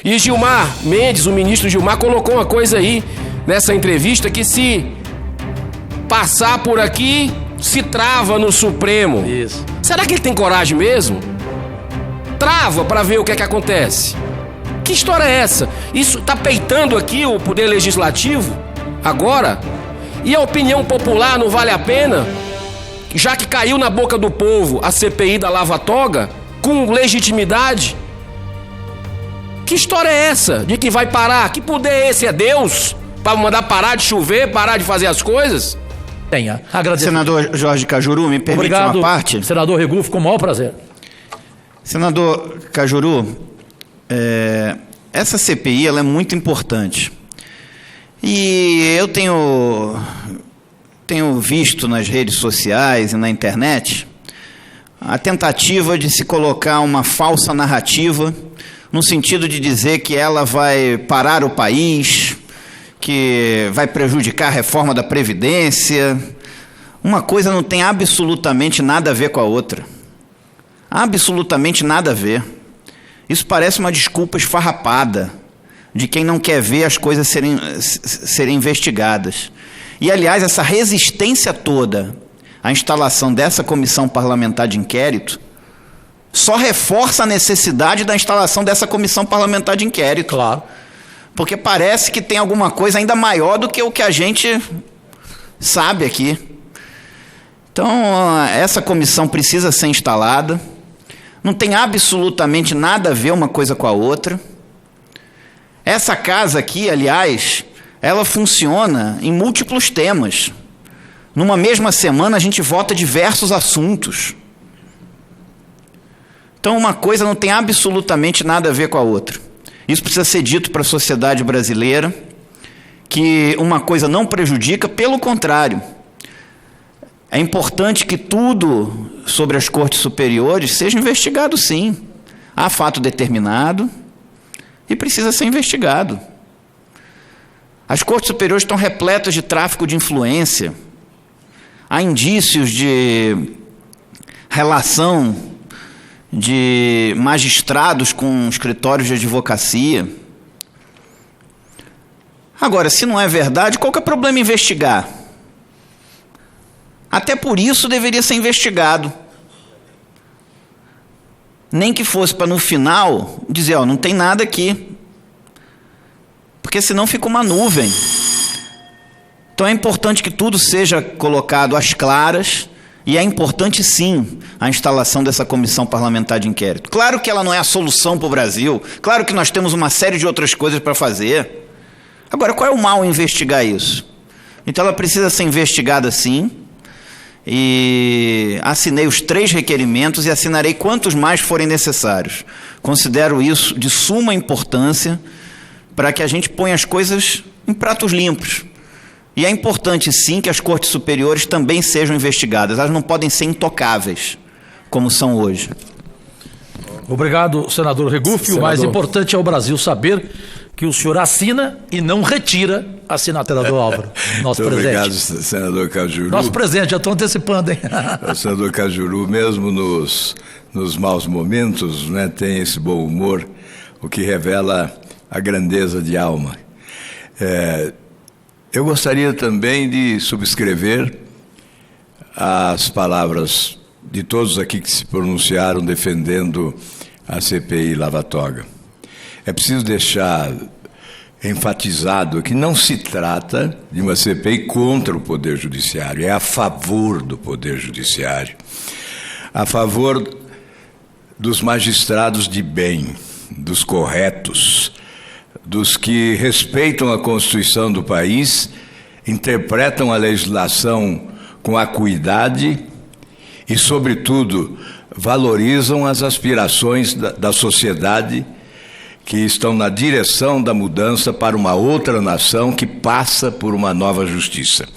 E Gilmar Mendes, o ministro Gilmar, colocou uma coisa aí nessa entrevista, que se passar por aqui, se trava no Supremo. Isso. Será que ele tem coragem mesmo? Trava pra ver o que é que acontece. Que história é essa? Isso tá peitando aqui o Poder Legislativo? Agora? E a opinião popular não vale a pena? Já que caiu na boca do povo a CPI da Lava Toga, com legitimidade? Que história é essa? De que vai parar? Que poder é esse? É Deus? Para mandar parar de chover, parar de fazer as coisas? Tenha. Agradeço. Senador Jorge Cajuru, me permite Obrigado, uma parte? Senador Regufo, com o maior prazer. Senador Cajuru, essa CPI ela é muito importante. E eu tenho visto nas redes sociais e na internet a tentativa de se colocar uma falsa narrativa no sentido de dizer que ela vai parar o país, que vai prejudicar a reforma da Previdência. Uma coisa não tem absolutamente nada a ver com a outra. Absolutamente nada a ver. Isso parece uma desculpa esfarrapada de quem não quer ver as coisas serem investigadas. E, aliás, essa resistência toda à instalação dessa comissão parlamentar de inquérito só reforça a necessidade da instalação dessa comissão parlamentar de inquérito. Claro. Porque parece que tem alguma coisa ainda maior do que o que a gente sabe aqui. Então, essa comissão precisa ser instalada. Não tem absolutamente nada a ver uma coisa com a outra. Essa casa aqui, aliás, ela funciona em múltiplos temas. Numa mesma semana, a gente vota diversos assuntos. Então, uma coisa não tem absolutamente nada a ver com a outra. Isso precisa ser dito para a sociedade brasileira, que uma coisa não prejudica, pelo contrário. É importante que tudo sobre as cortes superiores seja investigado, sim. Há fato determinado e precisa ser investigado. As cortes superiores estão repletas de tráfico de influência. Há indícios de relação de magistrados com escritórios de advocacia. Agora, se não é verdade, qual que é o problema em investigar? Até por isso deveria ser investigado. Nem que fosse para no final dizer, não tem nada aqui. Porque senão fica uma nuvem. Então é importante que tudo seja colocado às claras. E é importante, sim, a instalação dessa comissão parlamentar de inquérito. Claro que ela não é a solução para o Brasil. Claro que nós temos uma série de outras coisas para fazer. Agora, qual é o mal em investigar isso? Então ela precisa ser investigada, sim. E assinei os 3 requerimentos e assinarei quantos mais forem necessários. Considero isso de suma importância para que a gente ponha as coisas em pratos limpos. E é importante, sim, que as cortes superiores também sejam investigadas. Elas não podem ser intocáveis, como são hoje. Obrigado, senador Regufo. O mais importante é o Brasil saber que o senhor assina e não retira a assinatura do Álvaro, nosso Muito presidente. Obrigado, senador Cajuru. Nosso presidente, já estou antecipando, hein? O senador Cajuru, mesmo nos maus momentos, né, tem esse bom humor, o que revela a grandeza de alma. Eu gostaria também de subscrever as palavras de todos aqui que se pronunciaram defendendo a CPI Lava Toga. É preciso deixar enfatizado que não se trata de uma CPI contra o Poder Judiciário, é a favor do Poder Judiciário, a favor dos magistrados de bem, dos corretos, dos que respeitam a Constituição do país, interpretam a legislação com acuidade e, sobretudo, valorizam as aspirações da sociedade que estão na direção da mudança para uma outra nação que passa por uma nova justiça.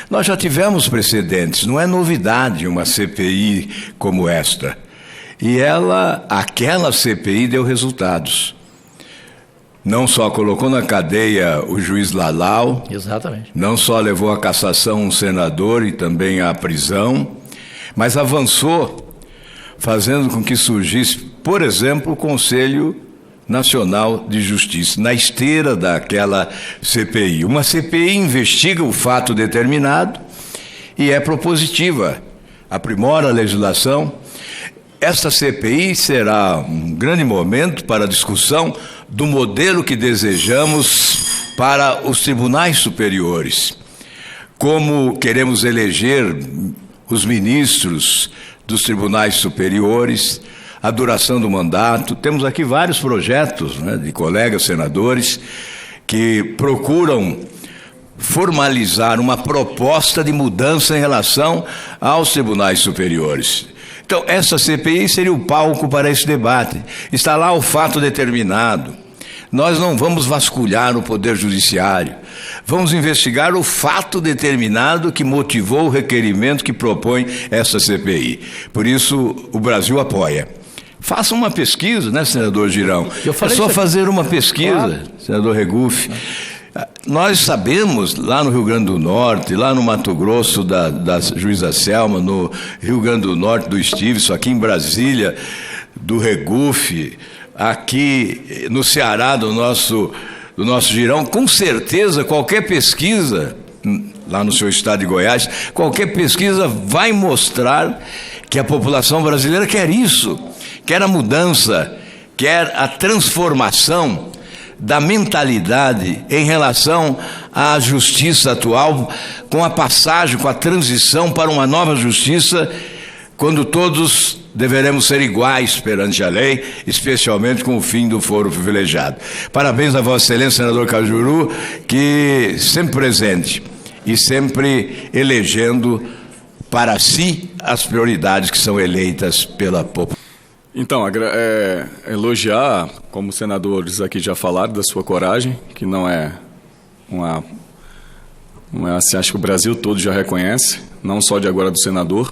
Nós já tivemos precedentes, não é novidade uma CPI como esta. E aquela CPI deu resultados. Não só colocou na cadeia o juiz Lalau, exatamente, não só levou à cassação um senador e também à prisão, mas avançou, fazendo com que surgisse, por exemplo, o Conselho Nacional de Justiça, na esteira daquela CPI. Uma CPI investiga o fato determinado e é propositiva, aprimora a legislação. Esta CPI será um grande momento para a discussão do modelo que desejamos para os tribunais superiores. Como queremos eleger os ministros dos tribunais superiores, a duração do mandato. Temos aqui vários projetos, né, de colegas senadores que procuram formalizar uma proposta de mudança em relação aos tribunais superiores. Então, essa CPI seria o palco para esse debate. Está lá o fato determinado. Nós não vamos vasculhar o Poder Judiciário. Vamos investigar o fato determinado que motivou o requerimento que propõe essa CPI. Por isso, o Brasil apoia. Faça uma pesquisa, né, senador Girão? É só fazer uma pesquisa, claro. Senador Regufe. Nós sabemos, lá no Rio Grande do Norte, lá no Mato Grosso da juíza Selma, no Rio Grande do Norte do Estives, aqui em Brasília, do Regufe, aqui no Ceará, do nosso Girão, com certeza qualquer pesquisa, lá no seu estado de Goiás, qualquer pesquisa vai mostrar que a população brasileira quer isso, quer a mudança, quer a transformação da mentalidade em relação à justiça atual, com a passagem, com a transição para uma nova justiça, quando todos deveremos ser iguais perante a lei, especialmente com o fim do foro privilegiado. Parabéns a Vossa Excelência, senador Cajuru, que sempre presente e sempre elegendo para si as prioridades que são eleitas pela população. Então, elogiar, como os senadores aqui já falaram, da sua coragem, que não é assim, acho que o Brasil todo já reconhece, não só de agora do senador,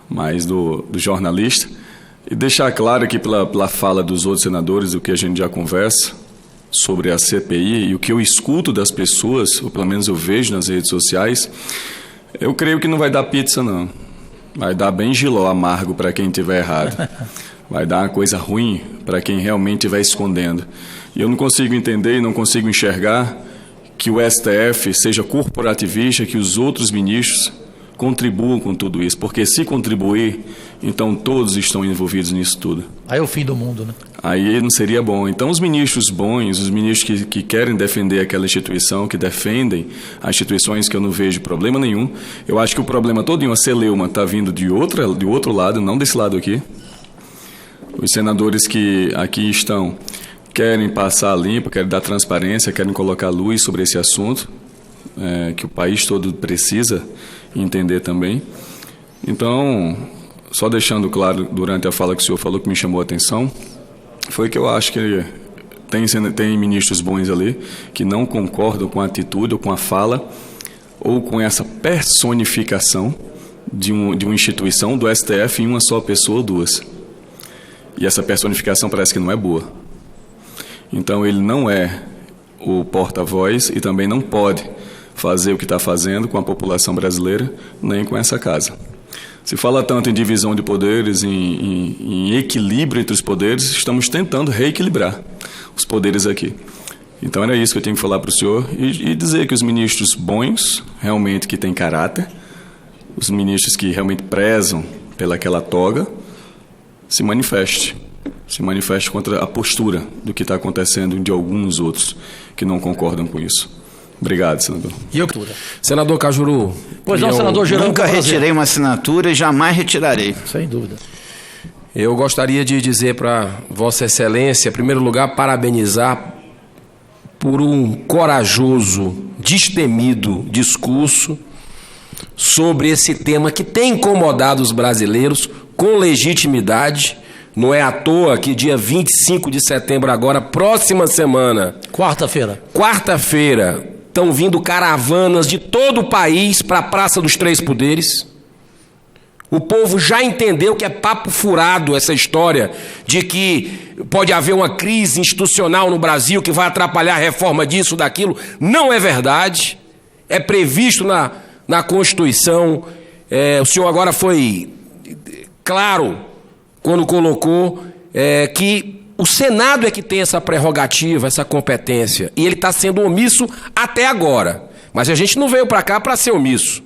mas do jornalista. E deixar claro aqui pela fala dos outros senadores, o que a gente já conversa sobre a CPI e o que eu escuto das pessoas, ou pelo menos eu vejo nas redes sociais, eu creio que não vai dar pizza, não. Vai dar bem jiló amargo para quem estiver errado. Vai dar uma coisa ruim para quem realmente estiver escondendo. E eu não consigo entender e não consigo enxergar que o STF seja corporativista, que os outros ministros contribuam com tudo isso. Porque se contribuir, então todos estão envolvidos nisso tudo. Aí é o fim do mundo, né? Aí não seria bom. Então os ministros bons, os ministros que querem defender aquela instituição, que defendem as instituições que eu não vejo problema nenhum, eu acho que o problema todo, a celeuma está vindo de outro lado, não desse lado aqui. Os senadores que aqui estão querem passar limpo, querem dar transparência, querem colocar luz sobre esse assunto, que o país todo precisa entender também. Então, só deixando claro, durante a fala que o senhor falou, que me chamou a atenção, foi que eu acho que tem ministros bons ali que não concordam com a atitude ou com a fala ou com essa personificação de uma instituição, do STF, em uma só pessoa ou duas. E essa personificação parece que não é boa. Então ele não é o porta-voz e também não pode fazer o que está fazendo com a população brasileira, nem com essa casa. Se fala tanto em divisão de poderes, em equilíbrio entre os poderes, estamos tentando reequilibrar os poderes aqui. Então era isso que eu tenho que falar para o senhor e dizer que os ministros bons, realmente que têm caráter, os ministros que realmente prezam pelaquela toga, se manifeste contra a postura do que está acontecendo de alguns outros que não concordam com isso. Obrigado, senador. Senador Cajuru. Pois não, senador Girão. Nunca retirei uma assinatura e jamais retirarei. Sem dúvida. Eu gostaria de dizer para Vossa Excelência, em primeiro lugar, parabenizar por um corajoso, destemido discurso sobre esse tema que tem incomodado os brasileiros com legitimidade. Não é à toa que dia 25 de setembro agora, próxima semana... Quarta-feira, estão vindo caravanas de todo o país para a Praça dos Três Poderes. O povo já entendeu que é papo furado essa história de que pode haver uma crise institucional no Brasil que vai atrapalhar a reforma disso, daquilo. Não é verdade. É previsto na Constituição. O senhor agora foi claro quando colocou que O Senado é que tem essa prerrogativa, essa competência, e ele está sendo omisso até agora. Mas a gente não veio para cá para ser omisso.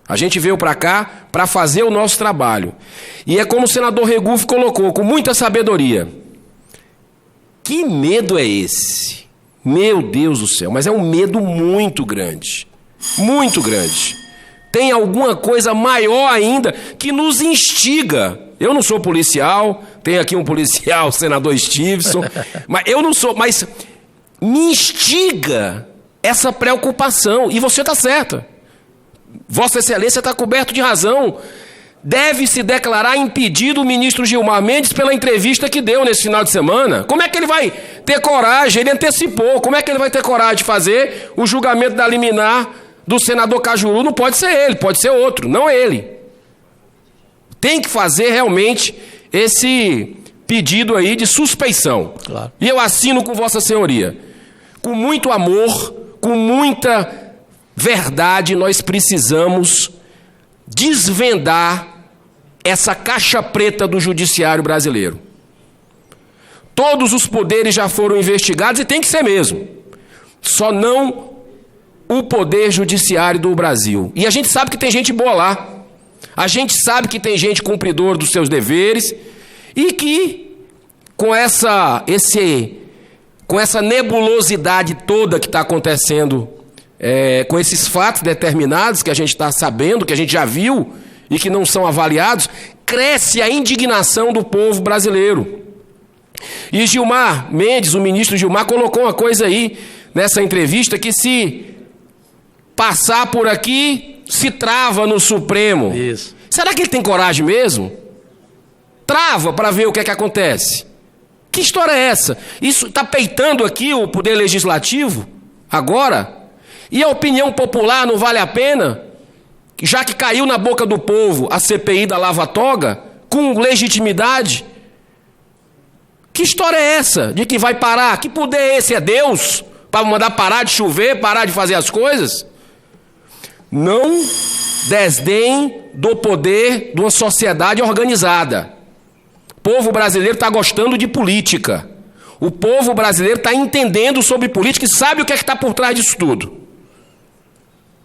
A gente veio para cá para fazer o nosso trabalho. E é como o senador Regufe colocou, com muita sabedoria. Que medo é esse? Meu Deus do céu, mas é um medo muito grande. Muito grande. Tem alguma coisa maior ainda que nos instiga. Eu não sou policial, tem aqui um policial, o senador Stevenson, mas eu não sou, mas me instiga essa preocupação, e você está certa. Vossa Excelência está coberto de razão. Deve-se declarar impedido o ministro Gilmar Mendes pela entrevista que deu nesse final de semana. Como é que ele vai ter coragem? Ele antecipou. Como é que ele vai ter coragem de fazer o julgamento da liminar do senador Cajuru? Não pode ser ele, pode ser outro, não ele. Tem que fazer realmente esse pedido aí de suspeição. Claro. E eu assino com Vossa Senhoria. Com muito amor, com muita verdade, nós precisamos desvendar essa caixa preta do judiciário brasileiro. Todos os poderes já foram investigados e tem que ser mesmo. Só não o poder judiciário do Brasil. E a gente sabe que tem gente boa lá. A gente sabe que tem gente cumpridora dos seus deveres e que com essa nebulosidade toda que está acontecendo, com esses fatos determinados que a gente está sabendo, que a gente já viu e que não são avaliados, cresce a indignação do povo brasileiro. E Gilmar Mendes, o ministro Gilmar, colocou uma coisa aí nessa entrevista que se passar por aqui, se trava no Supremo. Isso. Será que ele tem coragem mesmo? Trava para ver o que é que acontece. Que história é essa? Isso está peitando aqui o Poder Legislativo agora? E a opinião popular não vale a pena? Já que caiu na boca do povo a CPI da Lava Toga, com legitimidade? Que história é essa? De que vai parar? Que poder é esse? É Deus? Para mandar parar de chover, parar de fazer as coisas? Não desdém do poder de uma sociedade organizada. O povo brasileiro está gostando de política. O povo brasileiro está entendendo sobre política e sabe o que é que está por trás disso tudo.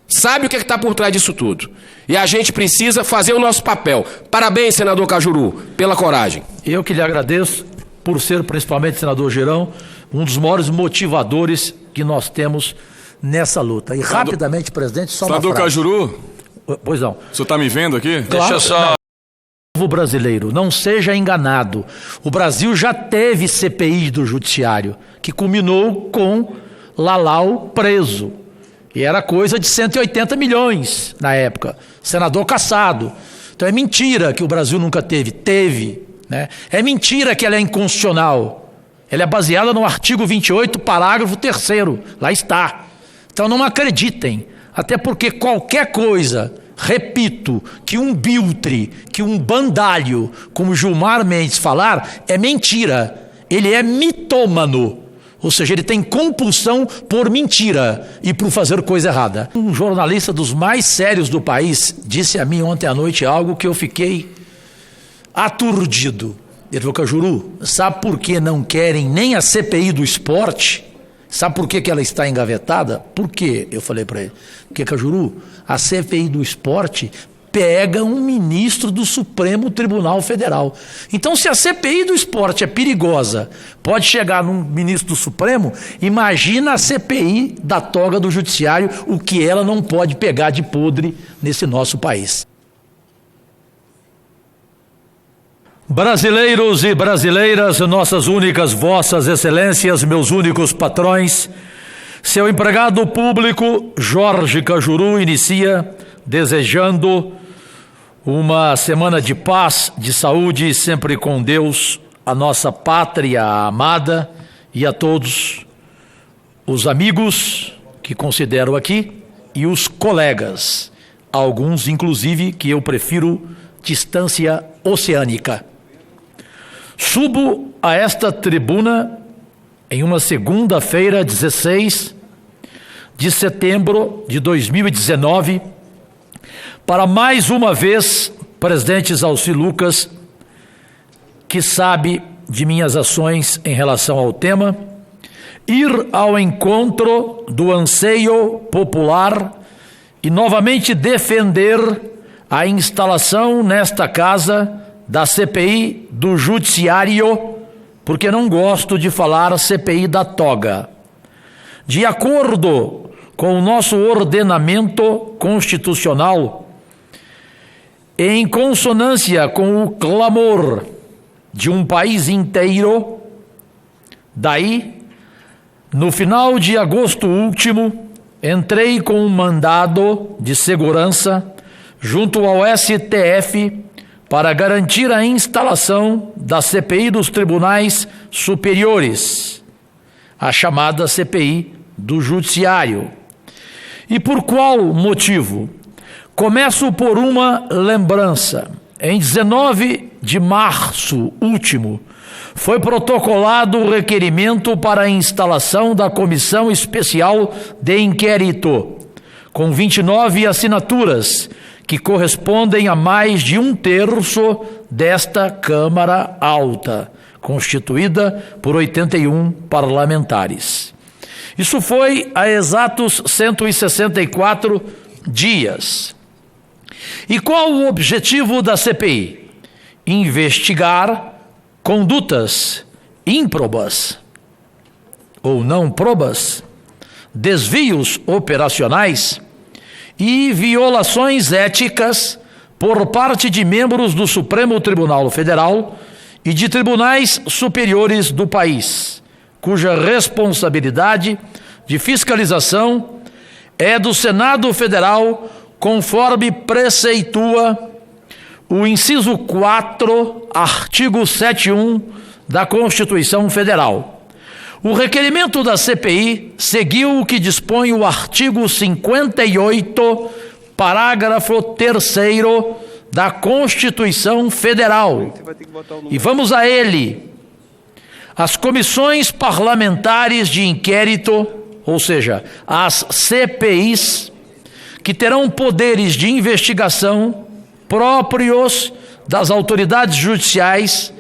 Sabe o que é que está por trás disso tudo. E a gente precisa fazer o nosso papel. Parabéns, senador Cajuru, pela coragem. Eu que lhe agradeço por ser, principalmente, senador Girão, um dos maiores motivadores que nós temos nessa luta. E rapidamente, presidente, só senador uma frase. Cajuru? Pois não. O senhor está me vendo aqui? Claro, deixa eu só... O povo brasileiro, não seja enganado. O Brasil já teve CPI do Judiciário, que culminou com Lalau preso. E era coisa de 180 milhões na época. Senador cassado. Então é mentira que o Brasil nunca teve. Teve. Né? É mentira que ela é inconstitucional. Ela é baseada no artigo 28, parágrafo 3º. Lá está. Então não acreditem. Até porque qualquer coisa, repito, que um biltre, que um bandalho, como Gilmar Mendes falar, é mentira. Ele é mitômano. Ou seja, ele tem compulsão por mentira e por fazer coisa errada. Um jornalista dos mais sérios do país disse a mim ontem à noite algo que eu fiquei aturdido. Ele falou: Cajuru, sabe por que não querem nem a CPI do esporte? Sabe por que ela está engavetada? Por quê? Eu falei para ele. Porque, Cajuru, a CPI do esporte pega um ministro do Supremo Tribunal Federal. Então, se a CPI do esporte é perigosa, pode chegar num ministro do Supremo, imagina a CPI da toga do Judiciário, o que ela não pode pegar de podre nesse nosso país. Brasileiros e brasileiras, nossas únicas vossas excelências, meus únicos patrões, seu empregado público, Jorge Cajuru, inicia desejando uma semana de paz, de saúde, sempre com Deus, a nossa pátria amada e a todos os amigos que considero aqui e os colegas, alguns inclusive que eu prefiro distância oceânica. Subo a esta tribuna em uma segunda-feira, 16 de setembro de 2019, para mais uma vez, presidente Zalci Lucas, que sabe de minhas ações em relação ao tema, ir ao encontro do anseio popular e novamente defender a instalação nesta casa da CPI do Judiciário, porque não gosto de falar CPI da toga. De acordo com o nosso ordenamento constitucional, em consonância com o clamor de um país inteiro, daí, no final de agosto último, entrei com um mandado de segurança junto ao STF para garantir a instalação da CPI dos Tribunais Superiores, a chamada CPI do Judiciário. E por qual motivo? Começo por uma lembrança. Em 19 de março último, foi protocolado o requerimento para a instalação da Comissão Especial de Inquérito, com 29 assinaturas, que correspondem a mais de 1/3 desta Câmara Alta, constituída por 81 parlamentares. Isso foi há exatos 164 dias. E qual o objetivo da CPI? Investigar condutas ímprobas ou não probas, desvios operacionais e violações éticas por parte de membros do Supremo Tribunal Federal e de tribunais superiores do país, cuja responsabilidade de fiscalização é do Senado Federal, conforme preceitua o inciso 4, artigo 71 da Constituição Federal. O requerimento da CPI seguiu o que dispõe o artigo 58, parágrafo 3º da Constituição Federal. E vamos a ele. As comissões parlamentares de inquérito, ou seja, as CPIs, que terão poderes de investigação próprios das autoridades judiciais,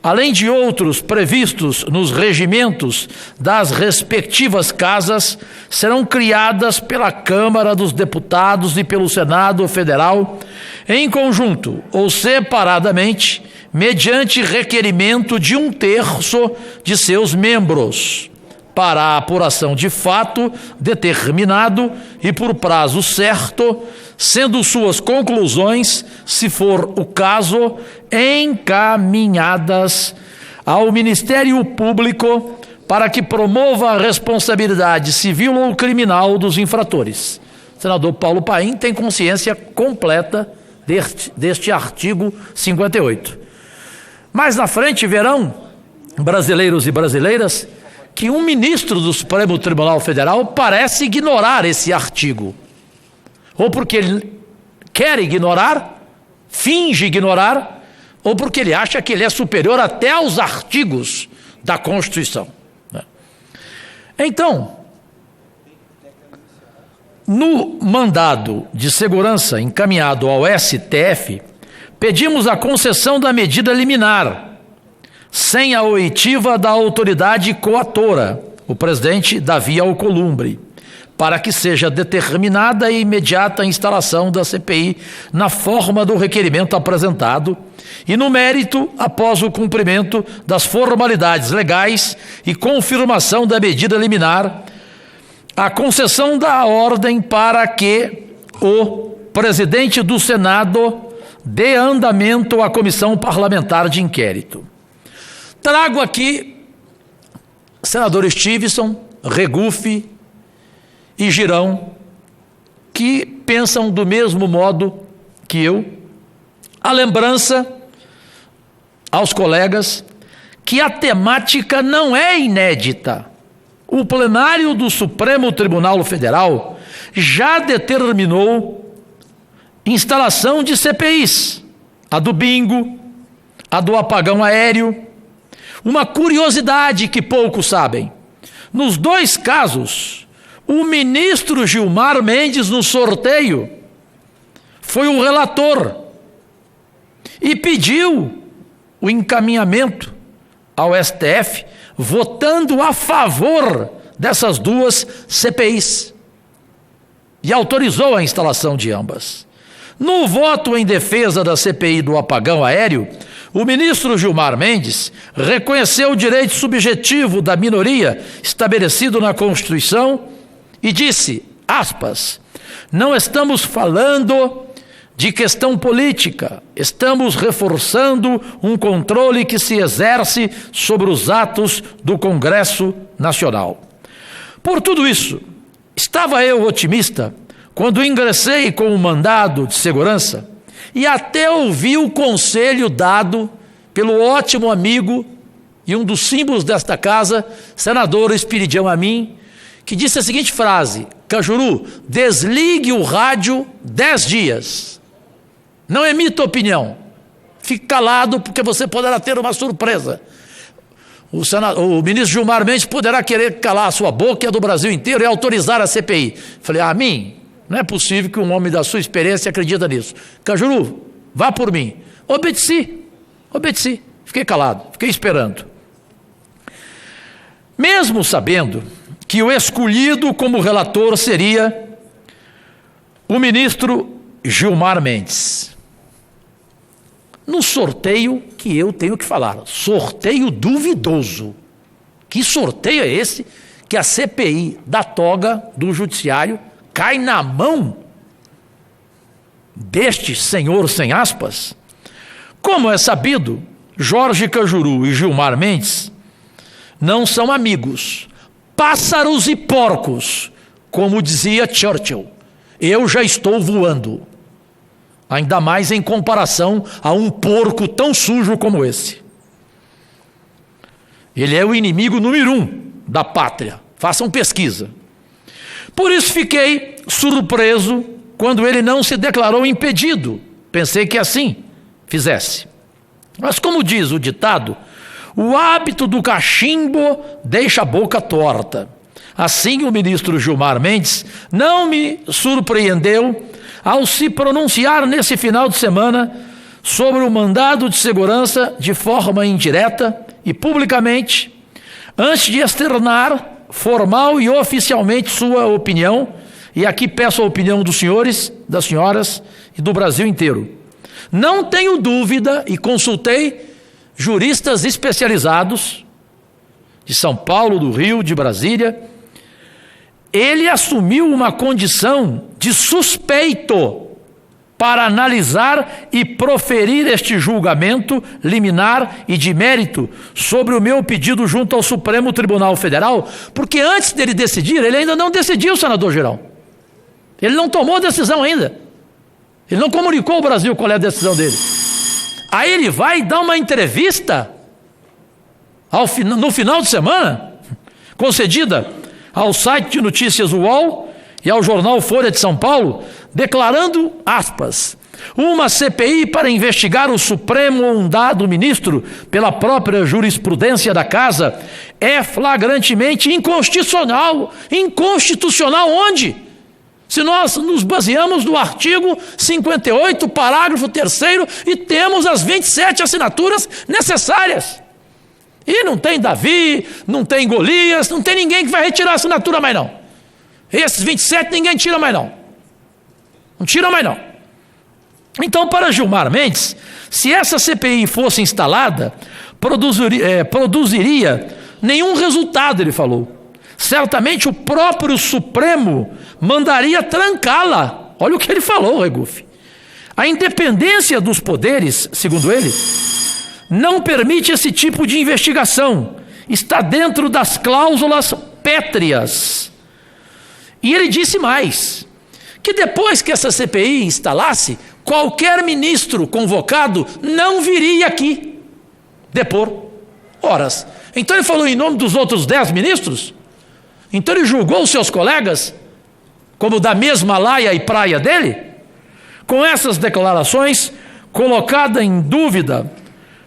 além de outros previstos nos regimentos das respectivas casas, serão criadas pela Câmara dos Deputados e pelo Senado Federal, em conjunto ou separadamente, mediante requerimento de 1/3 de seus membros, para a apuração de fato determinado e por prazo certo, sendo suas conclusões, se for o caso, encaminhadas ao Ministério Público para que promova a responsabilidade civil ou criminal dos infratores. O senador Paulo Paim tem consciência completa deste artigo 58. Mais na frente verão, brasileiros e brasileiras, que um ministro do Supremo Tribunal Federal parece ignorar esse artigo. Ou porque ele quer ignorar, finge ignorar, ou porque ele acha que ele é superior até aos artigos da Constituição. Então, no mandado de segurança encaminhado ao STF, pedimos a concessão da medida liminar, sem a oitiva da autoridade coatora, o presidente Davi Alcolumbre, para que seja determinada a imediata instalação da CPI na forma do requerimento apresentado e no mérito após o cumprimento das formalidades legais e confirmação da medida liminar, a concessão da ordem para que o presidente do Senado dê andamento à comissão parlamentar de inquérito. Trago aqui senadores Stevenson, Regufe e Girão, que pensam do mesmo modo que eu, a lembrança aos colegas que a temática não é inédita. O plenário do Supremo Tribunal Federal já determinou instalação de CPIs, a do bingo, a do apagão aéreo. Uma curiosidade que poucos sabem: nos dois casos, o ministro Gilmar Mendes, no sorteio, foi o relator e pediu o encaminhamento ao STF, votando a favor dessas duas CPIs e autorizou a instalação de ambas. No voto em defesa da CPI do apagão aéreo, o ministro Gilmar Mendes reconheceu o direito subjetivo da minoria estabelecido na Constituição e disse, aspas, não estamos falando de questão política, estamos reforçando um controle que se exerce sobre os atos do Congresso Nacional. Por tudo isso, estava eu otimista quando ingressei com o mandado de segurança e até ouvi o conselho dado pelo ótimo amigo e um dos símbolos desta casa, senador Espiridião Amin, que disse a seguinte frase, Cajuru, desligue o rádio 10 dias. Não emita opinião. Fique calado porque você poderá ter uma surpresa. O ministro Gilmar Mendes poderá querer calar a sua boca e a do Brasil inteiro e autorizar a CPI. Falei, Amin, não é possível que um homem da sua experiência acredita nisso. Cajuru, vá por mim. Obedeci. Fiquei calado, fiquei esperando. Mesmo sabendo que o escolhido como relator seria o ministro Gilmar Mendes. No sorteio que eu tenho que falar, sorteio duvidoso. Que sorteio é esse que a CPI da toga do judiciário cai na mão deste senhor sem aspas? Como é sabido, Jorge Cajuru e Gilmar Mendes não são amigos, pássaros e porcos, como dizia Churchill. Eu já estou voando. Ainda mais em comparação a um porco tão sujo como esse. Ele é o inimigo número 1 da pátria. Façam pesquisa. Por isso fiquei surpreso quando ele não se declarou impedido. Pensei que assim fizesse. Mas como diz o ditado, o hábito do cachimbo deixa a boca torta. Assim o ministro Gilmar Mendes não me surpreendeu ao se pronunciar nesse final de semana sobre o mandado de segurança de forma indireta e publicamente, antes de externar formal e oficialmente sua opinião, e aqui peço a opinião dos senhores, das senhoras e do Brasil inteiro. Não tenho dúvida, e consultei juristas especializados de São Paulo, do Rio, de Brasília, ele assumiu uma condição de suspeito para analisar e proferir este julgamento liminar e de mérito sobre o meu pedido junto ao Supremo Tribunal Federal, porque antes dele decidir, ele ainda não decidiu, senador Girão. Ele não tomou decisão ainda. Ele não comunicou ao Brasil qual é a decisão dele. Aí ele vai dar uma entrevista no final de semana, concedida ao site de notícias UOL e ao jornal Folha de São Paulo, declarando, aspas, uma CPI para investigar o Supremo ou um dado ministro pela própria jurisprudência da Casa é flagrantemente inconstitucional. Inconstitucional onde? Se nós nos baseamos no artigo 58, parágrafo 3º, e temos as 27 assinaturas necessárias. E não tem Davi, não tem Golias, não tem ninguém que vai retirar a assinatura mais não. Esses 27 ninguém tira mais não. Não tira mais não. Então, para Gilmar Mendes, se essa CPI fosse instalada, produziria nenhum resultado, ele falou. Certamente o próprio Supremo mandaria trancá-la. Olha o que ele falou, Regufe. A independência dos poderes, segundo ele, não permite esse tipo de investigação. Está dentro das cláusulas pétreas. E ele disse mais, que depois que essa CPI instalasse, qualquer ministro convocado não viria aqui depor. Horas. Então ele falou em nome dos outros 10 ministros? Então ele julgou os seus colegas como da mesma laia e praia dele? Com essas declarações, colocada em dúvida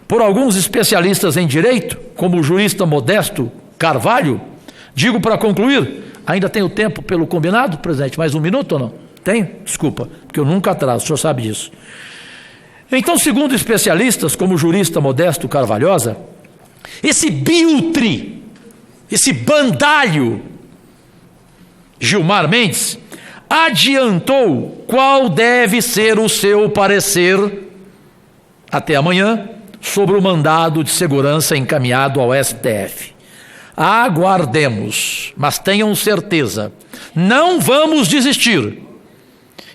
por alguns especialistas em direito, como o jurista Modesto Carvalho, digo para concluir, ainda tenho tempo pelo combinado, presidente, mais um minuto ou não? Tenho? Desculpa, porque eu nunca atraso, o senhor sabe disso. Então, segundo especialistas, como o jurista Modesto Carvalhosa, esse biltre, esse bandalho, Gilmar Mendes, adiantou qual deve ser o seu parecer até amanhã sobre o mandado de segurança encaminhado ao STF. Aguardemos, mas tenham certeza, não vamos desistir.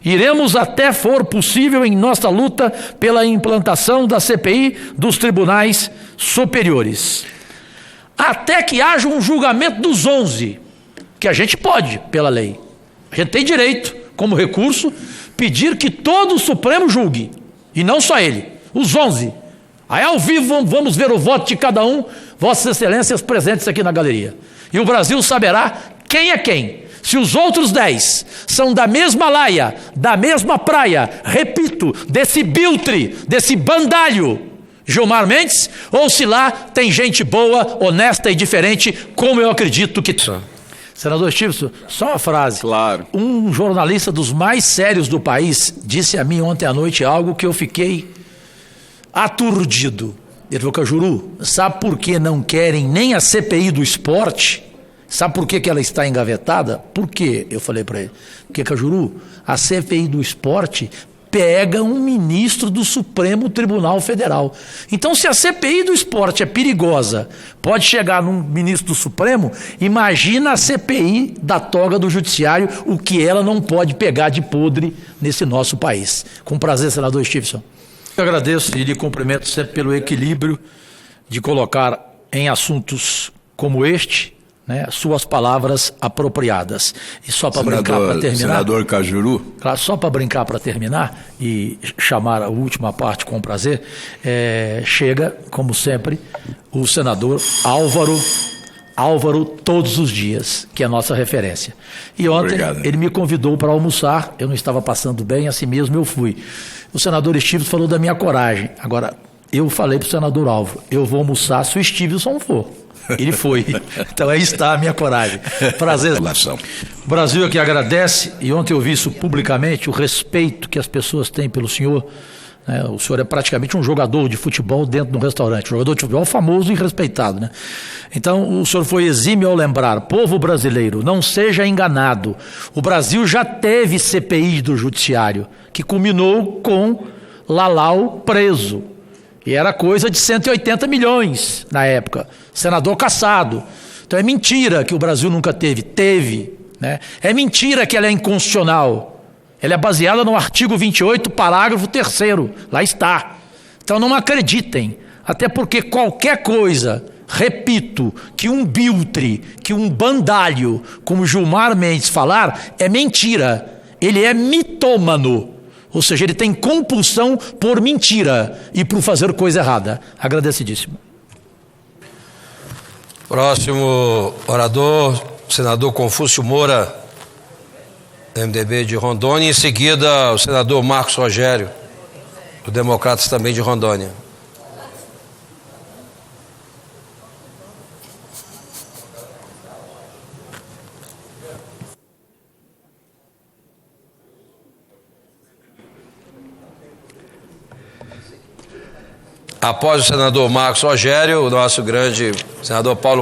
Iremos até for possível em nossa luta pela implantação da CPI dos tribunais superiores. Até que haja um julgamento dos 11, que a gente pode, pela lei. A gente tem direito, como recurso, pedir que todo o Supremo julgue, e não só ele, os 11. Aí ao vivo vamos ver o voto de cada um, Vossas Excelências presentes aqui na galeria. E o Brasil saberá quem é quem. Se os outros 10 são da mesma laia, da mesma praia, repito, desse biltre, desse bandalho, Gilmar Mendes, ou se lá tem gente boa, honesta e diferente, como eu acredito que... Senador Stevenson, só uma frase. Claro. Um jornalista dos mais sérios do país disse a mim ontem à noite algo que eu fiquei aturdido. Ele falou: Cajuru, sabe por que não querem nem a CPI do esporte? Sabe por que ela está engavetada? Por quê? Eu falei para ele. Porque, Cajuru, a CPI do esporte pega um ministro do Supremo Tribunal Federal. Então, se a CPI do esporte é perigosa, pode chegar num ministro do Supremo, imagina a CPI da toga do Judiciário, o que ela não pode pegar de podre nesse nosso país. Com prazer, senador Stevenson. Eu agradeço e lhe cumprimento sempre pelo equilíbrio de colocar em assuntos como este, né, suas palavras apropriadas. E só para brincar, para terminar... Senador Cajuru. Claro, só para brincar, para terminar e chamar a última parte com prazer, chega, como sempre, o senador Álvaro todos os dias, que é a nossa referência. E ontem ele me convidou para almoçar, eu não estava passando bem, assim mesmo eu fui. O senador Stevenson falou da minha coragem. Agora, eu falei para o senador Álvaro, eu vou almoçar se o Stevenson for. Ele foi. Então aí está a minha coragem. Prazer. O Brasil aqui agradece, e ontem eu vi isso publicamente, o respeito que as pessoas têm pelo senhor. Né? O senhor é praticamente um jogador de futebol dentro de um restaurante. Um jogador de futebol famoso e respeitado. Né? Então o senhor foi exímio ao lembrar: povo brasileiro, não seja enganado. O Brasil já teve CPI do Judiciário, que culminou com Lalau preso. E era coisa de 180 milhões na época. Senador cassado. Então é mentira que o Brasil nunca teve. Teve. Né? É mentira que ela é inconstitucional. Ela é baseada no artigo 28, parágrafo 3º. Lá está. Então não acreditem. Até porque qualquer coisa, repito, que um biltre, que um bandalho, como Gilmar Mendes falar, é mentira. Ele é mitômano. Ou seja, ele tem compulsão por mentira e por fazer coisa errada. Agradecidíssimo. Próximo orador, senador Confúcio Moura, MDB de Rondônia. Em seguida, o senador Marcos Rogério, do Democratas também de Rondônia. Após o senador Marcos Rogério, o nosso grande senador Paulo